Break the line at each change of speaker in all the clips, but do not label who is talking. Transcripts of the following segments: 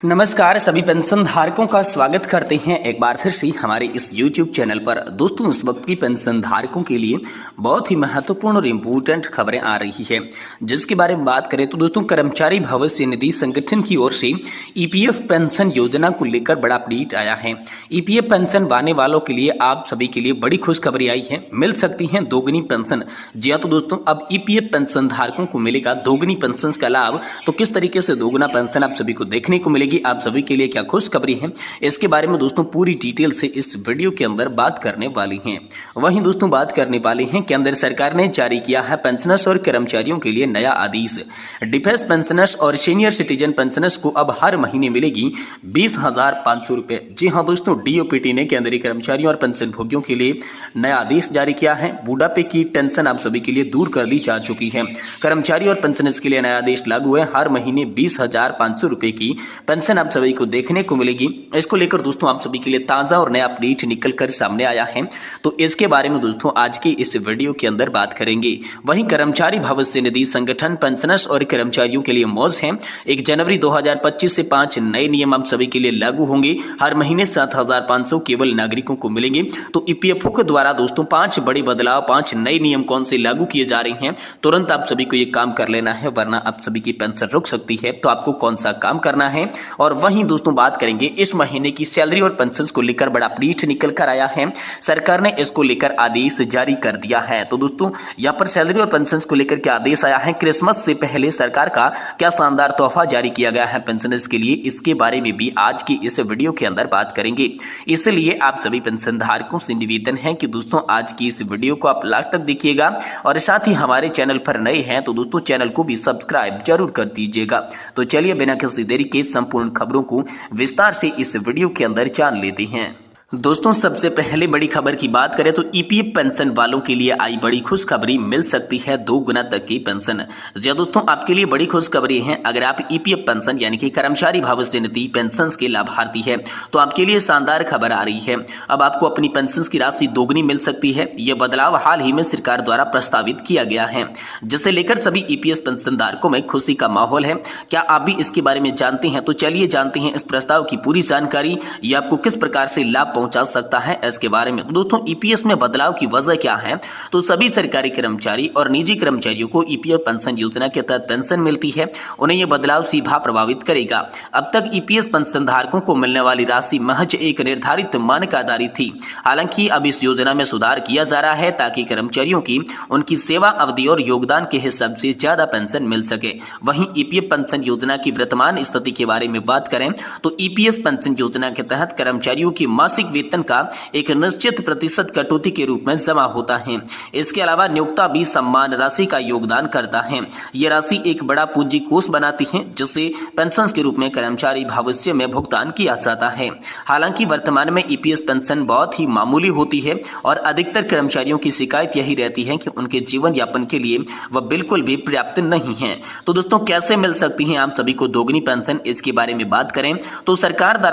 नमस्कार सभी पेंशन धारकों का स्वागत करते हैं एक बार फिर से हमारे इस YouTube चैनल पर। दोस्तों इस वक्त की पेंशन धारकों के लिए बहुत ही महत्वपूर्ण और इम्पोर्टेंट खबरें आ रही है, जिसके बारे में बात करें तो दोस्तों कर्मचारी भविष्य निधि संगठन की ओर से EPF पेंशन योजना को लेकर बड़ा अपडेट आया है। EPF पेंशन पाने वालों के लिए आप सभी के लिए बड़ी खुशखबरी आई है, मिल सकती है दोगुनी पेंशन। जी हाँ, तो दोस्तों अब EPF पेंशन धारकों को मिलेगा दोगुनी पेंशन का लाभ। तो किस तरीके से दोगुना पेंशन आप सभी को देखने को मिलेगी, आप सभी के लिए क्या खुशखबरी है, इसके बारे में दोस्तों पूरी डिटेल से इस वीडियो के अंदर बात करने वाली हैं। वहीं दोस्तों बात करने वाले हैं केंद्र सरकार ने जारी किया है पेंशनर्स और कर्मचारियों के लिए नया आदेश। डिफेंस पेंशनर्स और सीनियर सिटीजन पेंशनर्स को अब हर महीने मिलेगी 20,500 रुपए। जी हाँ दोस्तों, DOPT ने केंद्रीय कर्मचारियों और पेंशन भोगियों के लिए नया आदेश जारी किया है। बुढ़ापे की टेंशन आप सभी के लिए दूर कर दी जा चुकी है। कर्मचारी और पेंशनर्स के लिए नया आदेश लागू है। हर महीने 20,500 रुपए की पेंशन आप सभी को देखने को मिलेगी। इसको लेकर दोस्तों आप सभी के लिए ताजा और नया अपडेट निकल कर सामने आया है, तो इसके बारे में दोस्तों आज की इस वीडियो के अंदर बात करेंगे। वहीं कर्मचारी भविष्य निधि संगठन पेंशनर्स और कर्मचारियों के लिए मौज है। 1 जनवरी 2025 से 5 नए नियम आप सभी के लिए लागू होंगे। हर महीने 7,500 केवल नागरिकों को मिलेंगे। तो EPFO के द्वारा दोस्तों 5 बड़े बदलाव, 5 नए नियम कौन से लागू किए जा रहे हैं, तुरंत आप सभी को ये काम कर लेना है, वरना आप सभी की पेंशन रुक सकती है। तो आपको कौन सा काम करना है, और वहीं दोस्तों बात करेंगे इस महीने की सैलरी और पेंशन को लेकर बड़ा अपडेट निकल कर आया है। सरकार ने इसको लेकर आदेश जारी कर दिया है। तो दोस्तों यहाँ पर सैलरी और पेंशन को लेकर क्या आदेश आया है, क्रिसमस से पहले सरकार का क्या शानदार तोहफा जारी किया गया है पेंशनर्स के लिए, इसके बारे में भी आज की इस वीडियो के अंदर बात करेंगे। इसलिए आप सभी पेंशन धारकों से निवेदन है कि दोस्तों आज की इस वीडियो को आप लास्ट तक देखिएगा, और साथ ही हमारे चैनल पर नए हैं तो दोस्तों चैनल को भी सब्सक्राइब जरूर कर दीजिएगा। तो चलिए बिना किसी देरी के संपूर्ण खबरों को विस्तार से इस वीडियो के अंदर जान लेते हैं। दोस्तों सबसे पहले बड़ी खबर की बात करें तो EPF पेंशन वालों के लिए आई बड़ी खुशखबरी, मिल सकती है 2 गुना तक की पेंशन। जी दोस्तों आपके लिए बड़ी खुशखबरी है। अगर आप EPF पेंशन यानी कि कर्मचारी भविष्य निधि पेंशन के लाभार्थी है तो आपके लिए शानदार खबर आ रही है। अब आपको अपनी पेंशन की राशि दोगुनी मिल सकती है। यह बदलाव हाल ही में सरकार द्वारा प्रस्तावित किया गया है, जिसे लेकर सभी EPF पेंशन धारकों में खुशी का माहौल है। क्या आप भी इसके बारे में जानते हैं? तो चलिए जानते हैं इस प्रस्ताव की पूरी जानकारी, ये आपको किस प्रकार से लाभ पहुंचा सकता है इसके बारे में। दोस्तों EPF में बदलाव की वजह क्या है, तो सभी सरकारी कर्मचारी और निजी कर्मचारियों को EPF पेंशन योजना के तहत पेंशन मिलती है, उन्हें यह बदलाव सीधा प्रभावित करेगा। अब तक EPF पेंशन धारकों को मिलने वाली राशि महज एक निर्धारित मानक आधारित थी। हालांकि अब इस योजना में सुधार किया जा रहा है ताकि कर्मचारियों की उनकी सेवा अवधि और योगदान के हिसाब से ज्यादा पेंशन मिल सके। वहीं EPF पेंशन योजना की वर्तमान स्थिति के बारे में बात करें तो EPF पेंशन योजना के तहत कर्मचारियों की मासिक वेतन का एक निश्चित प्रतिशत कटौती के रूप में जमा होता है। इसके अलावा नियोक्ता भी सम्मान राशि का योगदान करता है। यह राशि एक बड़ा पूंजी कोष बनाती है, जिसे पेंशन के रूप में कर्मचारी भविष्य में भुगतान किया जाता है। हालांकि वर्तमान में EPF पेंशन बहुत ही मामूली होती है और अधिकतर कर्मचारियों की शिकायत यही रहती है कि उनके जीवन यापन के लिए वह बिल्कुल भी पर्याप्त नहीं है। तो दोस्तों कैसे मिल सकती है आप सभी को दोगुनी पेंशन, इसके बारे में बात करें तो सरकार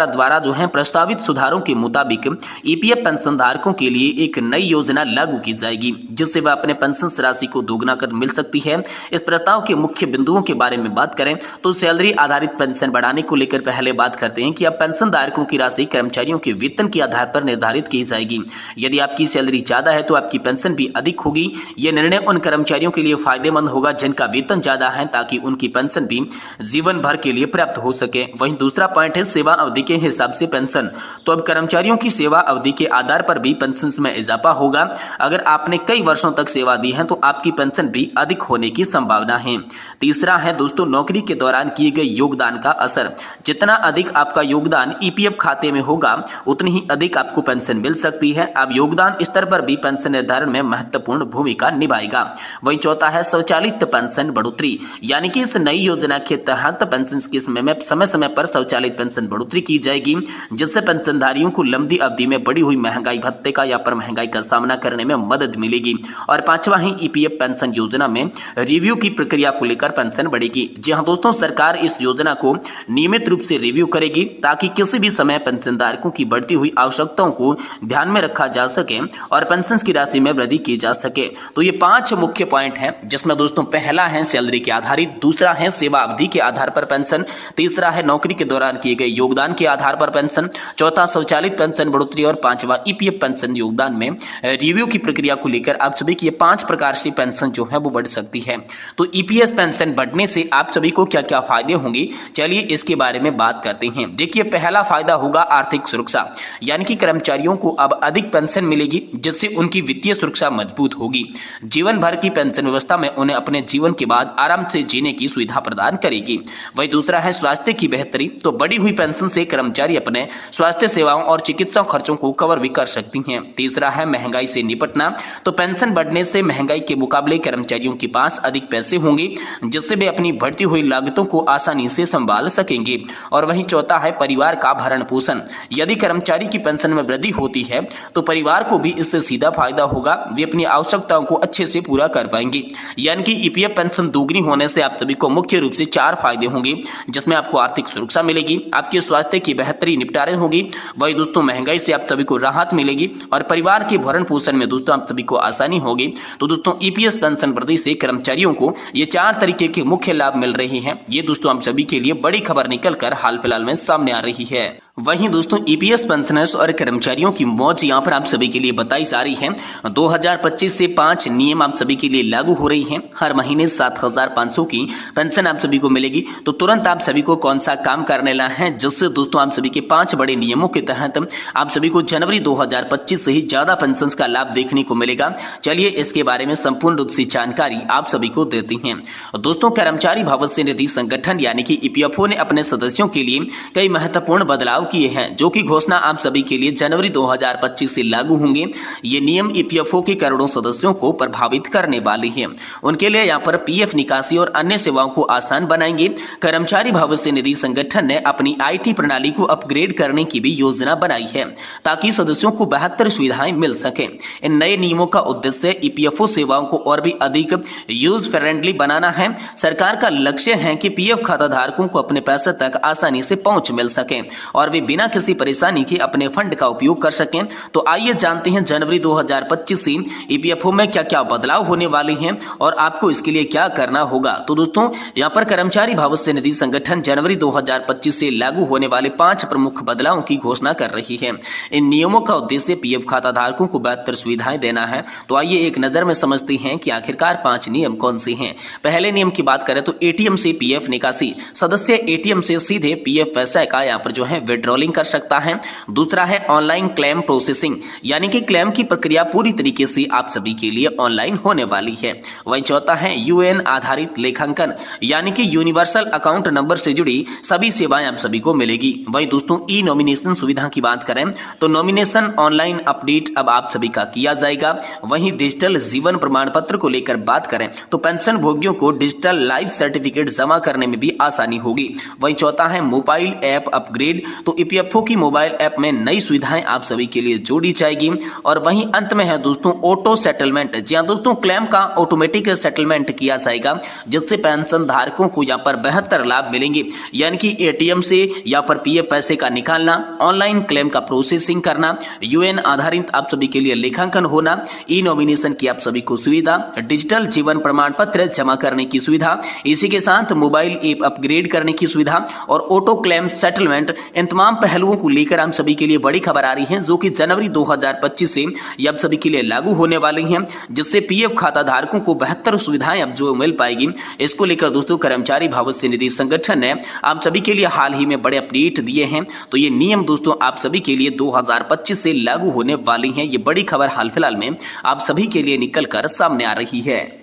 द्वारा जो है प्रस्तावित सुधारों के मुताबिक EPF पेंशन धारकों के लिए एक नई योजना लागू की जाएगी, जिससे वह अपने पेंशन राशि को दोगुना कर मिल सकती है। इस प्रस्ताव के मुख्य बिंदुओं के बारे में बात करें तो सैलरी आधारित पेंशन बढ़ाने को लेकर पहले बात करते हैं कि अब पेंशन धारकों की राशि कर्मचारियों के वेतन के आधार पर निर्धारित की जाएगी। यदि आपकी सैलरी ज्यादा है तो आपकी पेंशन भी अधिक होगी। यह निर्णय उन कर्मचारियों के लिए फायदेमंद होगा जिनका वेतन ज्यादा है, ताकि उनकी पेंशन भी जीवन भर के लिए प्राप्त हो सके। वहीं दूसरा पॉइंट है सेवा अवधि के हिसाब से पेंशन। तो अब कर्मचारियों की सेवा अवधि के आधार पर भी पेंशन में इजाफा होगा। अगर आपने कई वर्षों तक सेवा दी है तो आपकी पेंशन भी अधिक होने की संभावना है। तीसरा है दोस्तों नौकरी के दौरान किए गए योगदान का असर। जितना अधिक आपका योगदान EPF खाते में होगा उतनी ही अधिक आपको पेंशन मिल सकती है। अब योगदान स्तर पर भी पेंशन निर्धारण में महत्वपूर्ण भूमिका निभाएगा। वहीं चौथा है स्वचालित पेंशन बढ़ोतरी, यानी कि इस नई योजना के तहत पेंशन के समय पर स्वचालित पेंशन बढ़ोतरी की जाएगी, जिससे पेंशनधारियों पेंशनधारियों को लंबी अवधि में बढ़ी हुई महंगाई भत्ते का या पर महंगाई का सामना करने में मदद मिलेगी। और पांचवा है ईपीएफ पेंशन योजना में रिव्यू की प्रक्रिया को लेकर पेंशन बढ़ेगी। जी हाँ दोस्तों, सरकार इस योजना को नियमित रूप से रिव्यू करेगी ताकि किसी भी समय पेंशनधारकों की बढ़ती हुई आवश्यकताओं को ध्यान में रखा जा सके और पेंशन की राशि में वृद्धि की जा सके। तो ये 5 मुख्य पॉइंट हैं, जिसमें दोस्तों पहला है सैलरी के आधारित, दूसरा है सेवा अवधि के आधार पर पेंशन, तीसरा है नौकरी के दौरान किए गए योगदान के आधार पर पेंशन, चौथा स्वचालित पेंशन बढ़ोतरी और पांचवा ईपीएफ पेंशन योगदान में रिव्यू की प्रक्रिया को लेकर आप सभी की 5 प्रकार से पेंशन जो है वो बढ़ सकती है। तो ईपीएफ पेंशन बढ़ने से आप सभी को क्या क्या फायदे होंगे, चलिए इसके बारे में बात करते हैं। देखिए, पहला फायदा होगा आर्थिक सुरक्षा, यानी कि कर्मचारियों को अब अधिक पेंशन मिलेगी, जिससे उनकी वित्तीय सुरक्षा मजबूत होगी। जीवन भर की पेंशन व्यवस्था में उन्हें अपने जीवन के बाद आराम से जीने की सुविधा प्रदान करेगी। वही दूसरा है स्वास्थ्य की बेहतरी, तो बढ़ी हुई पेंशन से कर्मचारी अपने स्वास्थ्य सेवाओं और चिकित्सा खर्चों को कवर भी कर सकती हैं। तीसरा है महंगाई से निपटना, तो पेंशन बढ़ने से महंगाई के मुकाबले कर्मचारियों के पास अधिक पैसे होंगे, जिससे वे अपनी बढ़ती हुई लागतों को आसानी से संभाल सकेंगे। और वहीं चौथा है परिवार का भरण पोषण, यदि कर्मचारी की पेंशन में वृद्धि होती है तो परिवार को भी इससे सीधा फायदा होगा, वे अपनी आवश्यकताओं को अच्छे से पूरा कर पाएंगे। यानी कि ईपीएफ पेंशन दोगुनी होने से आप सभी को मुख्य रूप से 4 फायदे होंगे, जिसमें आपको आर्थिक सुरक्षा मिलेगी, आपके स्वास्थ्य की बेहतरी निपटारे होगी, वही दोस्तों महंगाई से आप सभी को राहत मिलेगी और परिवार के भरण पोषण में दोस्तों आप सभी को आसानी होगी। तो दोस्तों ईपीएफ पेंशन वृद्धि से कर्मचारियों को ये 4 तरीके के मुख्य लाभ मिल रहे हैं। ये दोस्तों आप सभी के लिए बड़ी खबर निकलकर हाल फिलहाल में सामने आ रही है। वहीं दोस्तों ईपीएफ पेंशनर्स और कर्मचारियों की मौज यहां पर आप सभी के लिए बताई जा रही है। 2025 से 5 नियम आप सभी के लिए लागू हो रही हैं। हर महीने 7,500 की पेंशन आप सभी को मिलेगी। तो तुरंत आप सभी को कौन सा काम करने ला है, जिससे दोस्तों आप सभी के 5 बड़े नियमों के तहत आप सभी को जनवरी 2025 से ही ज्यादा पेंशन का लाभ देखने को मिलेगा। चलिए इसके बारे में संपूर्ण रूप से जानकारी आप सभी को देती हैं। दोस्तों, कर्मचारी भविष्य निधि संगठन यानी कि ईपीएफओ ने अपने सदस्यों के लिए कई महत्वपूर्ण बदलाव किए हैं, जो कि घोषणा आप सभी के लिए जनवरी 2025 से लागू होंगे। ये नियम ईपीएफओ के करोड़ों सदस्यों को प्रभावित करने वाले हैं। उनके लिए यहाँ पर पीएफ निकासी और अन्य सेवाओं को आसान बनाएंगे। कर्मचारी भविष्य निधि संगठन ने अपनी आईटी प्रणाली को अपग्रेड करने की भी योजना बनाई है, ताकि सदस्यों को बेहतर सुविधाएं मिल सके। इन नए नियमों का उद्देश्य ईपीएफओ सेवाओं को और भी अधिक यूज फ्रेंडली बनाना है। सरकार का लक्ष्य है कि पीएफ खाता धारकों को अपने पैसे तक आसानी से पहुंच मिल सके और वे बिना किसी परेशानी के अपने फंड का उपयोग कर सकें। तो आइए जानते हैं जनवरी 2025 से ईपीएफओ में क्या क्या बदलाव होने वाले हैं और आपको इसके लिए क्या करना होगा। तो दोस्तों, यहाँ पर कर्मचारी भविष्य निधि संगठन जनवरी 2025 से लागू होने वाले 5 प्रमुख बदलावों की घोषणा कर रही है। इन नियमों का उद्देश्य पीएफ खाता धारकों को बेहतर सुविधाएं देना है। तो आइए एक नजर में समझते हैं कि आखिरकार 5 नियम कौन से हैं। पहले नियम की बात करें तो एटीएम से पीएफ निकासी, सदस्य एटीएम से सीधे पीएफ पैसा का यहाँ पर जो है विड्रॉलिंग कर सकता है। दूसरा है ऑनलाइन क्लेम प्रोसेसिंग, यानी कि क्लेम की प्रक्रिया पूरी तरीके से आप सभी के लिए ऑनलाइन होने वाली है। वहीं चौथा है यूएएन आधारित लेखांकन, यानी कि यूनिवर्सल अकाउंट नंबर से जुड़ी सभी सेवाएं आप सभी को मिलेगी। वहीं दोस्तों ई नॉमिनेशन सुविधा की बात करें तो नॉमिनेशन ऑनलाइन अपडेट अब आप सभी का किया जाएगा। वहीं डिजिटल जीवन प्रमाण पत्र को लेकर बात करें तो पेंशन भोगियों को डिजिटल लाइफ सर्टिफिकेट जमा करने में भी आसानी होगी। वहीं चौथा है मोबाइल ऐप अपग्रेड, तो ईपीएफओ की मोबाइल ऐप में नई सुविधाएं आप सभी के लिए जोड़ी जाएगी। और वहीं अंत में है दोस्तों ऑटो सेटलमेंट। जी हां दोस्तों, क्लेम का ऑटोमेटिक सेटलमेंट किया जाएगा, जिससे पेंशन धारकों को यहाँ पर बेहतर लाभ मिलेंगे। यानी कि एटीएम से यहाँ पर पीएफ पैसे का निकालना, ऑनलाइन क्लेम का प्रोसेसिंग करना, यूएएन आधारित आप सभी के लिए लेखांकन होना, ई नॉमिनेशन की आप सभी को सुविधा, डिजिटल जीवन प्रमाण पत्र जमा करने की सुविधा, इसी के साथ मोबाइल ऐप अपग्रेड करने की सुविधा और ऑटो क्लेम सेटलमेंट। इन तमाम पहलुओं को लेकर हम सभी के लिए बड़ी खबर आ रही है, जो कि जनवरी 2025 से ये आप सभी के लिए लागू होने वाली हैं, जिससे पीएफ खाता धारकों को बेहतर सुविधाएं अब जो मिल पाएगी। इसको लेकर दोस्तों कर्मचारी भविष्य निधि संगठन ने आप सभी के लिए हाल ही में बड़े अपडेट दिए हैं। तो ये नियम दोस्तों आप सभी के लिए 2025 से लागू होने वाली हैं। ये बड़ी खबर हाल फिलहाल में आप सभी के लिए निकल कर सामने आ रही है।